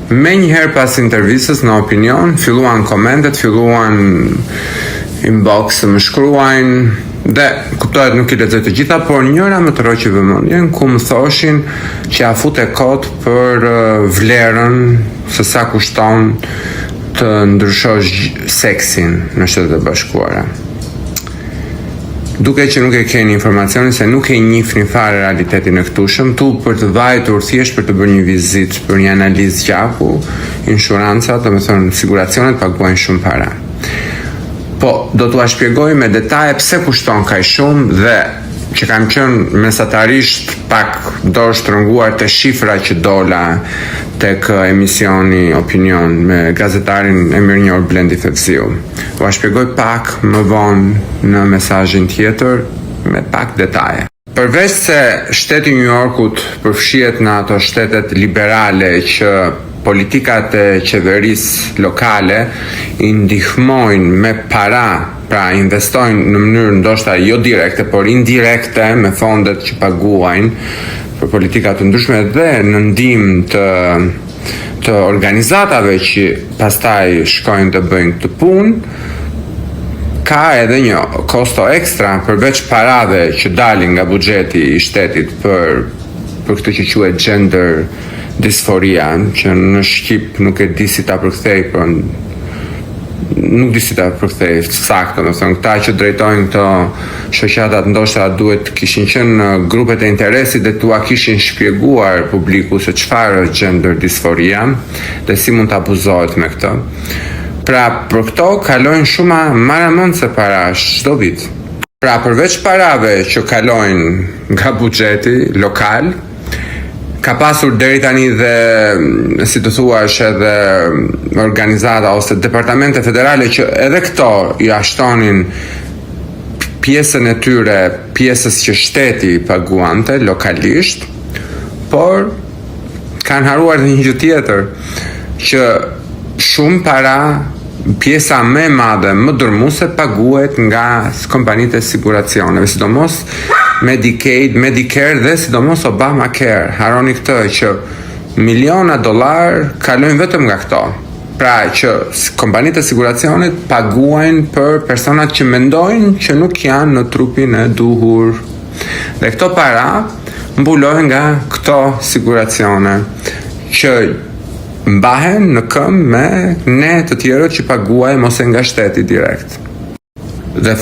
Me njëherë pas intervistës në Opinion, filluan komentet, filluan inbox më shkruajnë dhe kuptohet nuk i lexoj të gjitha, por njëra më tëroj që vëmendjen ku më thoshin që ja fute kot për vlerën se sa kushton të ndryshosh seksin në Shtetet e Bashkuara. Duke që nuk e keni informacionin se nuk e njihni fare realitetin e këtushëm, tu për të vajtur thjesht për të bërë një vizitë, për një analizë gjaku, inshurancat, domethënë siguracionet paguajnë shumë para. Po, do t'ua shpjegoj me detaje pse kushton kaq shumë dhe që kam qenë mesatarisht pak dorë shtrënguar te shifra që dola tek emisioni Opinion me gazetarin e mirënjohur Blendi Fevziu. Ua shpjegoj pak më vonë në mesazhin tjetër me pak detaje. Përveç se shteti i New Yorkut përfshihet në ato shtetet liberale që politikat e qeverisë lokale i ndihmojnë me para, pra investojnë në mënyrë ndoshta jo direkte, por indirekte me fondet që paguajnë për politika të ndryshme dhe në ndihmë të organizatave që pastaj shkojnë të bëjnë këtë punë, ka edhe një kosto ekstra përveç parave që dalin nga buxheti i shtetit për këtë që quhet gender disforia, që në shqip nuk e di si ta përkthej, por nuk di si ta përkthej saktë, domethënë këta që drejtojnë këto shoqatat ndoshta duhet kishin qenë në grupet e interesit dhe tua kishin shpjeguar publiku se çfarë është gender disforia dhe si mund të abuzohet me këtë. Pra, për këto kalojnë shumë maramëndse parash çdo vit. Pra, përveç parave që kalojnë nga buxheti lokal, ka pasur deri tani dhe, si të thuash, edhe organizata ose departamente federale që edhe këto i ashtonin pjesën e tyre, pjesës që shteti paguante lokalisht, por kanë haruar dhe një gjë tjetër, që shumë para, pjesa më e madhe, më dërmuese paguhet nga kompanitë e siguracioneve, sidomos Medicaid, Medicare dhe sidomos Obamacare. Harroni këtë që miliona dollar kalojnë vetëm nga këto. Pra që kompanitë e siguracionit paguajnë për personat që mendojnë që nuk janë në trupin e duhur. Dhe këto para mbulohen nga këto siguracione që mbahen në këmbë me ne të tjerët që paguajmë ose nga shteti direkt. Dhe